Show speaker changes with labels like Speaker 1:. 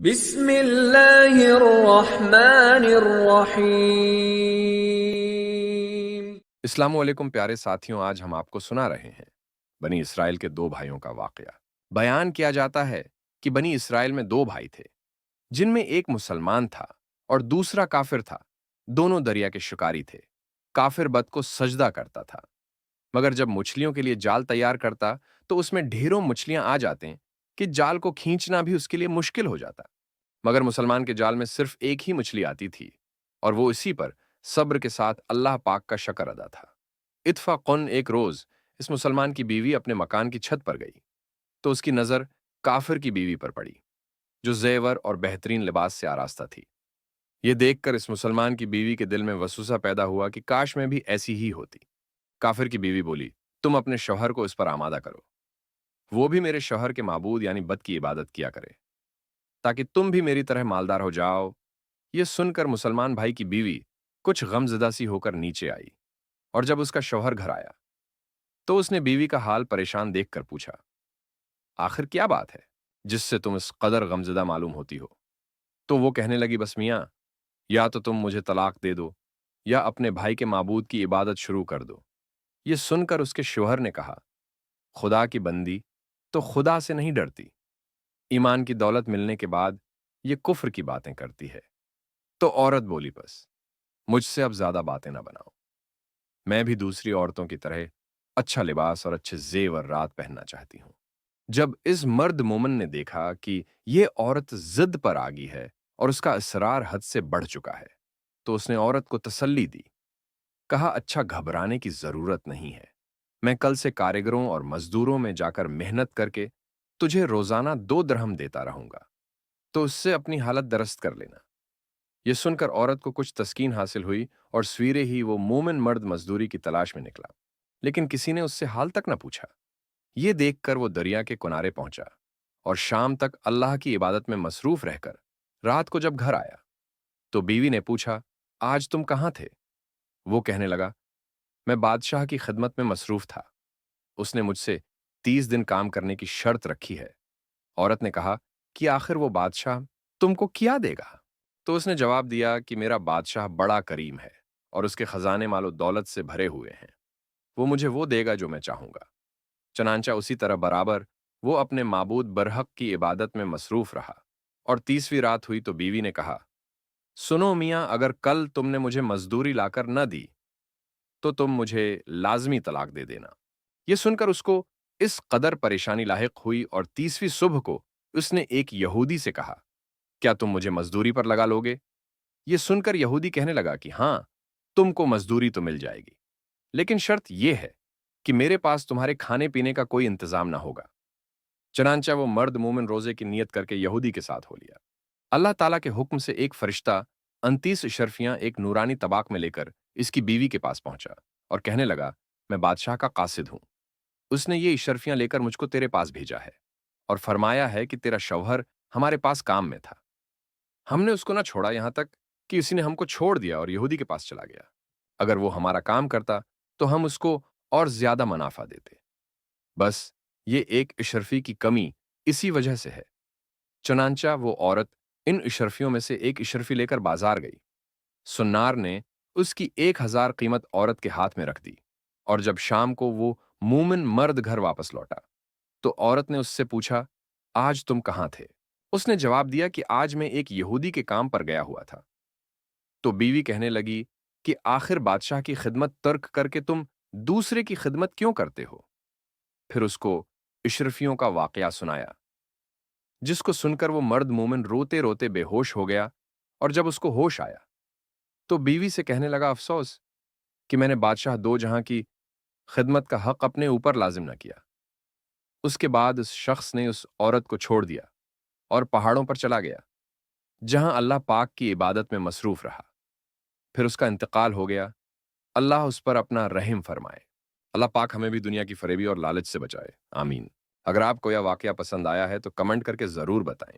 Speaker 1: بسم اللہ الرحمن الرحیم۔
Speaker 2: السلام علیکم پیارے ساتھیوں، آج ہم آپ کو سنا رہے ہیں بنی اسرائیل کے دو بھائیوں کا واقعہ۔ بیان کیا جاتا ہے کہ بنی اسرائیل میں دو بھائی تھے جن میں ایک مسلمان تھا اور دوسرا کافر تھا۔ دونوں دریا کے شکاری تھے۔ کافر بت کو سجدہ کرتا تھا، مگر جب مچھلیوں کے لیے جال تیار کرتا تو اس میں ڈھیروں مچھلیاں آ جاتے کہ جال کو کھینچنا بھی اس کے لیے مشکل ہو جاتا۔ مگر مسلمان کے جال میں صرف ایک ہی مچھلی آتی تھی اور وہ اسی پر صبر کے ساتھ اللہ پاک کا شکر ادا تھا۔ اتفاقاً ایک روز اس مسلمان کی بیوی اپنے مکان کی چھت پر گئی تو اس کی نظر کافر کی بیوی پر پڑی جو زیور اور بہترین لباس سے آراستہ تھی۔ یہ دیکھ کر اس مسلمان کی بیوی کے دل میں وسوسہ پیدا ہوا کہ کاش میں بھی ایسی ہی ہوتی۔ کافر کی بیوی بولی، تم اپنے شوہر کو اس پر آمادہ کرو، وہ بھی میرے شوہر کے معبود یعنی بت کی عبادت کیا کرے تاکہ تم بھی میری طرح مالدار ہو جاؤ۔ یہ سن کر مسلمان بھائی کی بیوی کچھ غم زدہ سی ہو کر نیچے آئی، اور جب اس کا شوہر گھر آیا تو اس نے بیوی کا حال پریشان دیکھ کر پوچھا، آخر کیا بات ہے جس سے تم اس قدر غمزدہ معلوم ہوتی ہو؟ تو وہ کہنے لگی، بس میاں، یا تو تم مجھے طلاق دے دو یا اپنے بھائی کے معبود کی عبادت شروع کر دو۔ یہ سن کر اس کے شوہر نے کہا، خدا کی بندی تو خدا سے نہیں ڈرتی، ایمان کی دولت ملنے کے بعد یہ کفر کی باتیں کرتی ہے۔ تو عورت بولی، بس مجھ سے اب زیادہ باتیں نہ بناؤ، میں بھی دوسری عورتوں کی طرح اچھا لباس اور اچھے زیور رات پہننا چاہتی ہوں۔ جب اس مرد مومن نے دیکھا کہ یہ عورت ضد پر آگی ہے اور اس کا اصرار حد سے بڑھ چکا ہے تو اس نے عورت کو تسلی دی، کہا، اچھا گھبرانے کی ضرورت نہیں ہے، میں کل سے کاریگروں اور مزدوروں میں جا کر محنت کر کے تجھے روزانہ 2 درہم دیتا رہوں گا، تو اس سے اپنی حالت درست کر لینا۔ یہ سن کر عورت کو کچھ تسکین حاصل ہوئی اور سویرے ہی وہ مومن مرد مزدوری کی تلاش میں نکلا، لیکن کسی نے اس سے حال تک نہ پوچھا۔ یہ دیکھ کر وہ دریا کے کنارے پہنچا اور شام تک اللہ کی عبادت میں مصروف رہ کر رات کو جب گھر آیا تو بیوی نے پوچھا، آج تم کہاں تھے؟ وہ کہنے لگا، میں بادشاہ کی خدمت میں مصروف تھا، اس نے مجھ سے 30 دن کام کرنے کی شرط رکھی ہے۔ عورت نے کہا کہ آخر وہ بادشاہ تم کو کیا دے گا؟ تو اس نے جواب دیا کہ میرا بادشاہ بڑا کریم ہے اور اس کے خزانے مال و دولت سے بھرے ہوئے ہیں، وہ مجھے وہ دے گا جو میں چاہوں گا۔ چنانچہ اسی طرح برابر وہ اپنے معبود برحق کی عبادت میں مصروف رہا، اور 30ویں رات ہوئی تو بیوی نے کہا، سنو میاں، اگر کل تم نے مجھے مزدوری لا کر نہ دی تو تم مجھے لازمی طلاق دے دینا۔ یہ سن کر اس کو اس قدر پریشانی لاحق ہوئی اور 30ویں صبح کو اس نے ایک یہودی سے کہا، کیا تم مجھے مزدوری پر لگا لوگے؟ یہ سن کر یہودی کہنے لگا کہ ہاں، تم کو مزدوری تو مل جائے گی، لیکن شرط یہ ہے کہ میرے پاس تمہارے کھانے پینے کا کوئی انتظام نہ ہوگا۔ چنانچہ وہ مرد مومن روزے کی نیت کر کے یہودی کے ساتھ ہو لیا۔ اللہ تعالیٰ کے حکم سے ایک فرشتہ 29 اشرفیاں ایک نورانی طباق میں لے کر اس کی بیوی کے پاس پہنچا اور کہنے لگا، میں بادشاہ کا قاصد ہوں، اس نے یہ اشرفیاں لے کر مجھ کو تیرے پاس بھیجا ہے اور فرمایا ہے کہ تیرا شوہر ہمارے پاس کام میں تھا، ہم نے اس کو نہ چھوڑا یہاں تک کہ اسی نے ہم کو چھوڑ دیا اور یہودی کے پاس چلا گیا۔ اگر وہ ہمارا کام کرتا تو ہم اس کو اور زیادہ منافع دیتے، بس یہ ایک اشرفی کی کمی اسی وجہ سے ہے۔ چنانچہ وہ عورت ان اشرفیوں میں سے ایک اشرفی لے کر بازار گئی۔ سنار نے اس کی 1000 قیمت عورت کے ہاتھ میں رکھ دی، اور جب شام کو وہ مومن مرد گھر واپس لوٹا تو عورت نے اس سے پوچھا، آج تم کہاں تھے؟ اس نے جواب دیا کہ آج میں ایک یہودی کے کام پر گیا ہوا تھا۔ تو بیوی کہنے لگی کہ آخر بادشاہ کی خدمت ترک کر کے تم دوسرے کی خدمت کیوں کرتے ہو؟ پھر اس کو اشرفیوں کا واقعہ سنایا، جس کو سن کر وہ مرد مومن روتے روتے بے ہوش ہو گیا، اور جب اس کو ہوش آیا تو بیوی سے کہنے لگا، افسوس کہ میں نے بادشاہ دو جہاں کی خدمت کا حق اپنے اوپر لازم نہ کیا۔ اس کے بعد اس شخص نے اس عورت کو چھوڑ دیا اور پہاڑوں پر چلا گیا جہاں اللہ پاک کی عبادت میں مصروف رہا۔ پھر اس کا انتقال ہو گیا، اللہ اس پر اپنا رحم فرمائے۔ اللہ پاک ہمیں بھی دنیا کی فریبی اور لالچ سے بچائے، آمین۔ اگر آپ کو یہ واقعہ پسند آیا ہے تو کمنٹ کر کے ضرور بتائیں۔